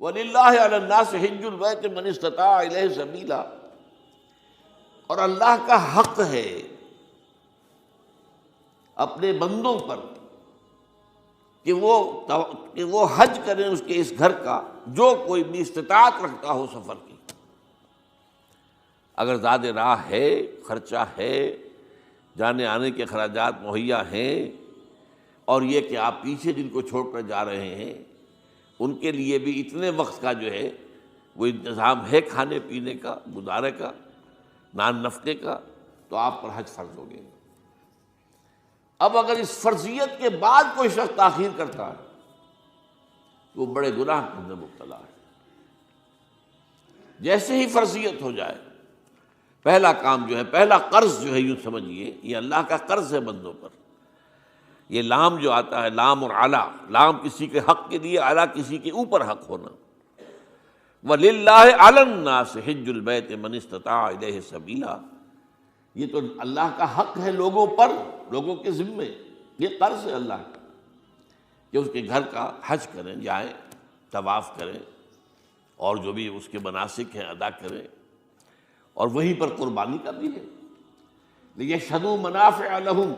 وَلِلَّهِ عَلَى النَّاسِ حِجُّ الْبَيْتِ مَنِ اسْتَطَاعَ إِلَيْهِ سَبِيلًا، اور اللہ کا حق ہے اپنے بندوں پر کہ وہ حج کریں اس کے اس گھر کا جو کوئی بھی استطاعت رکھتا ہو سفر کی۔ اگر زاد راہ ہے، خرچہ ہے، جانے آنے کے اخراجات مہیا ہیں، اور یہ کہ آپ پیچھے جن کو چھوڑ کر جا رہے ہیں ان کے لیے بھی اتنے وقت کا جو ہے وہ انتظام ہے کھانے پینے کا، گزارے کا، نان نفقے کا، تو آپ پر حج فرض ہو گئے۔ اب اگر اس فرضیت کے بعد کوئی شخص تاخیر کرتا ہے تو وہ بڑے گناہ کے اندر مبتلا ہے۔ جیسے ہی فرضیت ہو جائے، پہلا کام جو ہے، پہلا قرض جو ہے، یوں سمجھیے یہ اللہ کا قرض ہے بندوں پر۔ یہ لام جو آتا ہے، لام اور اعلیٰ، لام کسی کے حق کے لیے، اعلیٰ کسی کے اوپر حق ہونا۔ وَلِلَّهِ عَلَى النَّاسِ حِجُّ الْبَيْتِ مَنِ اسْتَطَاعَ إِلَيْهِ سَبِيلًا، یہ تو اللہ کا حق ہے لوگوں پر، لوگوں کے ذمے، یہ قرض ہے اللہ کا کہ اس کے گھر کا حج کریں، جائیں، طواف کریں، اور جو بھی اس کے مناسک ہیں ادا کریں، اور وہیں پر قربانی کا بھی ہے۔ لِيَشْهَدُوا مَنَافِعَ لَهُمْ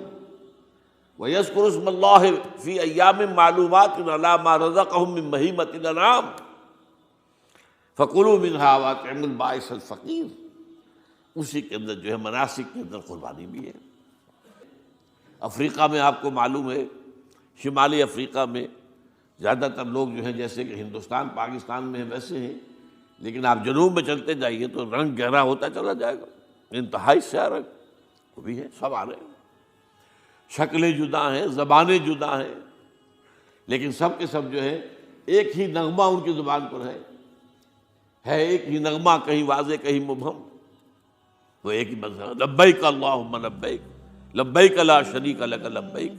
وَيَذْكُرُوا اسْمَ اللَّهِ فِي أَيَّامٍ مَّعْلُومَاتٍ عَلَىٰ مَا رَزَقَهُم مِّن بَهِيمَةِ الْأَنْعَامِ فَكُلُوا مِنْهَا وَأَطْعِمُوا الْبَائِسَ الْفَقِيرَ، اسی کے اندر جو ہے مناسک کے اندر قربانی بھی ہے۔ افریقہ میں آپ کو معلوم ہے، شمالی افریقہ میں زیادہ تر لوگ جو ہیں جیسے کہ ہندوستان پاکستان میں ہیں ویسے ہیں، لیکن آپ جنوب میں چلتے جائیے تو رنگ گہرا ہوتا چلا جائے گا، انتہائی سیاہ رنگ، وہ بھی ہے، سب آ رہے ہیں، شکلیں جدا ہیں، زبانیں جدا ہیں، لیکن سب کے سب جو ہے ایک ہی نغمہ ان کی زبان پر ہے ایک ہی نغمہ، کہیں واضح کہیں مبہم، وہ ایک ہی مذہب، لبیک اللہم لبیک، لبیک لا شریک لک لبیک،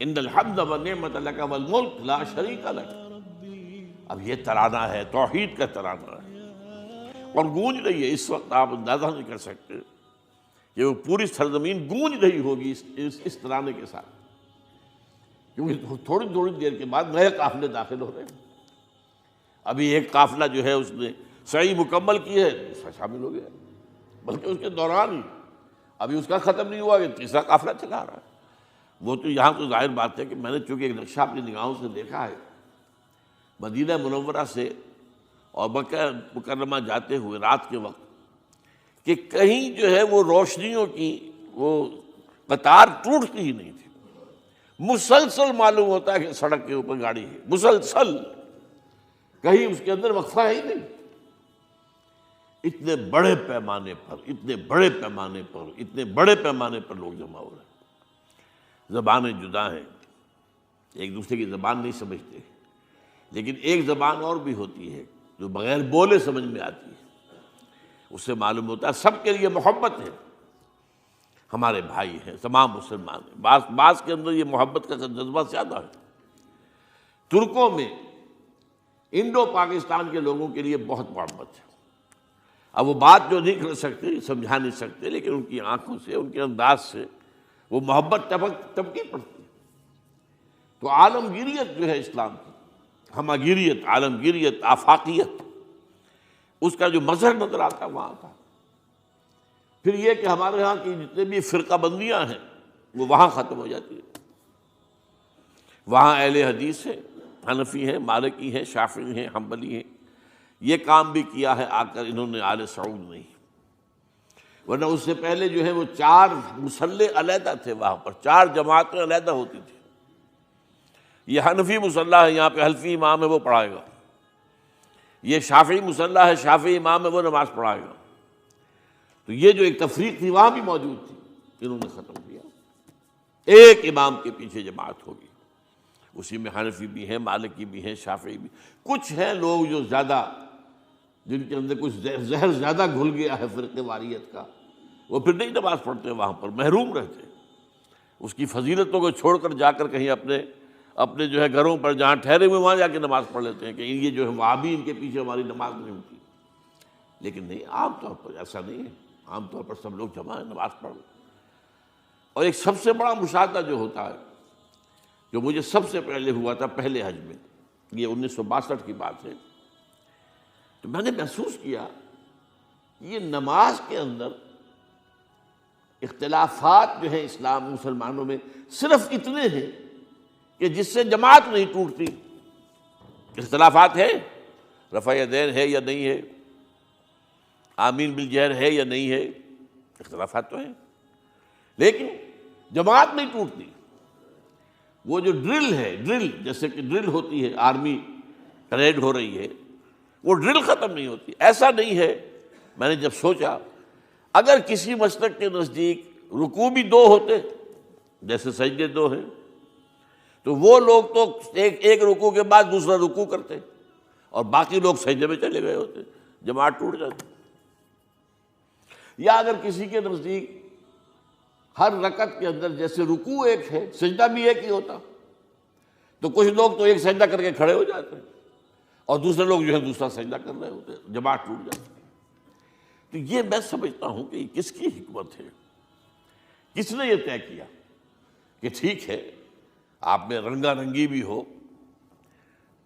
ان الحمد والنعمت لک والملک لا شریک لک۔ اب یہ ترانہ ہے، توحید کا ترانہ ہے، اور گونج رہی ہے اس وقت، آپ اندازہ نہیں کر سکتے کہ وہ پوری سرزمین گونج رہی ہوگی اس ترانے کے ساتھ، کیونکہ تھوڑی تھوڑی دیر کے بعد نئے قافلے داخل ہو رہے ہیں۔ ابھی ایک قافلہ جو ہے اس نے سعی مکمل کی ہے، دوسرا شامل ہو گیا، بلکہ اس کے دوران ہی ابھی اس کا ختم نہیں ہوا کہ تیسرا قافلہ چلا رہا ہے۔ وہ تو یہاں تو ظاہر بات ہے کہ میں نے چونکہ ایک نقشہ اپنی نگاہوں سے دیکھا ہے، مدینہ منورہ سے اور مکہ مکرمہ جاتے ہوئے رات کے وقت، کہ کہیں جو ہے وہ روشنیوں کی وہ قطار ٹوٹتی ہی نہیں تھی، مسلسل معلوم ہوتا ہے کہ سڑک کے اوپر گاڑی ہے، مسلسل، کہیں اس کے اندر وقفہ ہی نہیں۔ اتنے بڑے پیمانے پر، اتنے بڑے پیمانے پر، اتنے بڑے پیمانے پر لوگ جمع ہو رہے ہیں۔ زبانیں جدا ہیں، ایک دوسرے کی زبان نہیں سمجھتے، لیکن ایک زبان اور بھی ہوتی ہے جو بغیر بولے سمجھ میں آتی ہے، اس سے معلوم ہوتا ہے سب کے لیے محبت ہے، ہمارے بھائی ہیں، تمام مسلمان ہیں۔ بعض کے اندر یہ محبت کا جذبہ زیادہ ہے۔ ترکوں میں انڈو پاکستان کے لوگوں کے لیے بہت محبت ہے۔ اب وہ بات جو نہیں کر سکتے، سمجھا نہیں سکتے، لیکن ان کی آنکھوں سے، ان کے انداز سے وہ محبت ٹپکی پڑتی ہے۔ تو عالمگیریت جو ہے اسلام کی، ہمگیریت، عالمگیریت، آفاقیت، اس کا جو مظہر نظر آتا ہے وہاں کا۔ پھر یہ کہ ہمارے ہاں کی جتنے بھی فرقہ بندیاں ہیں وہ وہاں ختم ہو جاتی ہیں۔ وہاں اہل حدیث ہیں، حنفی ہیں، مالکی ہیں، شافعی ہیں، حنبلی ہیں۔ یہ کام بھی کیا ہے آ کر انہوں نے آل سعود نہیں، ورنہ اس سے پہلے جو ہے وہ 4 مصلے علیحدہ تھے، وہاں پر 4 جماعتیں علیحدہ ہوتی تھی۔ یہ حنفی مصلی ہے، یہاں پہ حنفی امام ہے وہ پڑھائے گا، یہ شافعی مصلی ہے، شافعی امام ہے وہ نماز پڑھائے گا۔ تو یہ جو ایک تفریق تھی وہاں بھی موجود تھی، انہوں نے ختم کیا، ایک امام کے پیچھے جماعت ہوگی، اسی میں حنفی بھی ہیں، مالکی بھی ہیں، شافعی بھی۔ کچھ ہیں لوگ جو زیادہ، جن کے اندر کچھ زہر زیادہ گھل گیا ہے فرقے واریت کا، وہ پھر نہیں نماز پڑھتے، وہاں پر محروم رہتے، اس کی فضیلتوں کو چھوڑ کر جا کر کہیں اپنے جو ہے گھروں پر جہاں ٹھہرے ہوئے وہاں جا کے نماز پڑھ لیتے ہیں کہ یہ جو ہے وہابی، ان کے پیچھے ہماری نماز نہیں ہوتی۔ لیکن نہیں، عام طور پر ایسا نہیں ہے، عام طور پر سب لوگ جمع ہیں، نماز پڑھ لیں۔ اور ایک سب سے بڑا مشاہدہ جو ہوتا ہے، جو مجھے سب سے پہلے ہوا تھا پہلے حج میں، یہ 1962 کی بات ہے، تو میں نے محسوس کیا یہ نماز کے اندر اختلافات جو ہیں اسلام مسلمانوں میں صرف اتنے ہیں کہ جس سے جماعت نہیں ٹوٹتی۔ اختلافات ہیں، رفع یدین ہے یا نہیں ہے، آمین بالجہر ہے یا نہیں ہے، اختلافات تو ہیں، لیکن جماعت نہیں ٹوٹتی۔ وہ جو ڈرل ہے، ڈرل جیسے کہ ڈرل ہوتی ہے، آرمی پریڈ ہو رہی ہے، وہ ڈرل ختم نہیں ہوتی۔ ایسا نہیں ہے، میں نے جب سوچا اگر کسی مسلک کے نزدیک رکوع بھی دو ہوتے جیسے سجدے دو ہیں، تو وہ لوگ تو ایک رکوع کے بعد دوسرا رکوع کرتے اور باقی لوگ سجدے میں چلے گئے ہوتے، جماعت ٹوٹ جاتی۔ یا اگر کسی کے نزدیک ہر رکعت کے اندر جیسے رکوع ایک ہے، سجدہ بھی ایک ہی ہوتا، تو کچھ لوگ تو ایک سجدہ کر کے کھڑے ہو جاتے ہیں اور دوسرے لوگ جو ہے دوسرا سجدہ کر رہے ہوتے ہیں، جماعت ٹوٹ جاتی۔ تو یہ میں سمجھتا ہوں کہ کس کی حکمت ہے، کس نے یہ طے کیا کہ ٹھیک ہے آپ میں رنگا رنگی بھی ہو،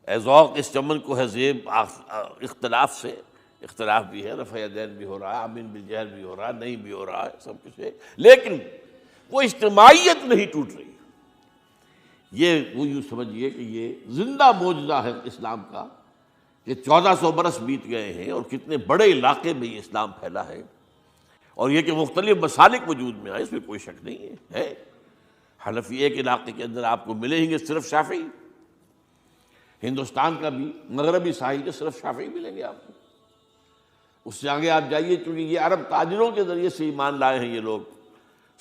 اے ذوق اس چمن کو ہے زیب، اختلاف سے اختلاف بھی ہے، رفع یدین بھی ہو رہا ہے، آمین بالجہر بھی ہو رہا ہے، نہیں بھی ہو رہا ہے، سب کچھ ہے، لیکن وہ اجتماعیت نہیں ٹوٹ رہی۔ یہ وہ یوں سمجھیے کہ یہ زندہ معجزہ ہے اسلام کا کہ 1400 برس بیت گئے ہیں اور کتنے بڑے علاقے میں یہ اسلام پھیلا ہے، اور یہ کہ مختلف مسالک وجود میں آئے، اس میں کوئی شک نہیں ہے۔ حنفی ایک علاقے کے اندر آپ کو ملیں گے صرف شافعی، ہندوستان کا بھی مغربی ساحل کے صرف شافعی ملیں گے آپ کو۔ اس سے آگے آپ جائیے، چونکہ یہ عرب تاجروں کے ذریعے سے ایمان لائے ہیں، یہ لوگ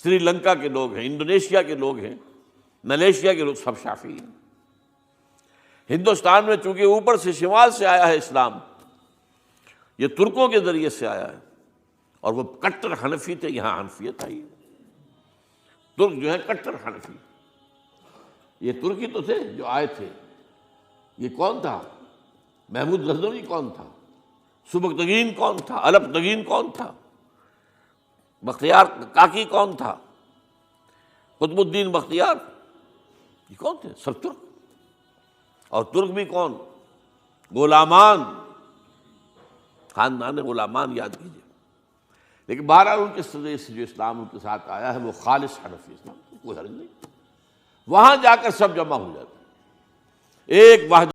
سری لنکا کے لوگ ہیں، انڈونیشیا کے لوگ ہیں، ملیشیا کے لوگ، سب شافعی ہیں۔ ہندوستان میں چونکہ اوپر سے شمال سے آیا ہے اسلام، یہ ترکوں کے ذریعے سے آیا ہے، اور وہ کٹر حنفی تھے، یہاں حنفیت آئی ہے۔ ترک جو ہے کٹر حنفی، یہ ترکی تو تھے جو آئے تھے۔ یہ کون تھا؟ محمود غزنوی کون تھا؟ سبکتگین کون تھا؟ الپتگین کون تھا؟ بختیار کاکی کون تھا؟ قطب الدین بختیار، یہ کون تھے؟ سب ترک۔ اور ترک بھی کون؟ غلامان، خاندان غلامان یاد کیجیے۔ لیکن بہرحال ان کے ذریعے سے جو اسلام ان کے ساتھ آیا ہے وہ خالص حنفی اسلام، کوئی حرج نہیں۔ وہاں جا کر سب جمع ہو جاتے، ایک وحدت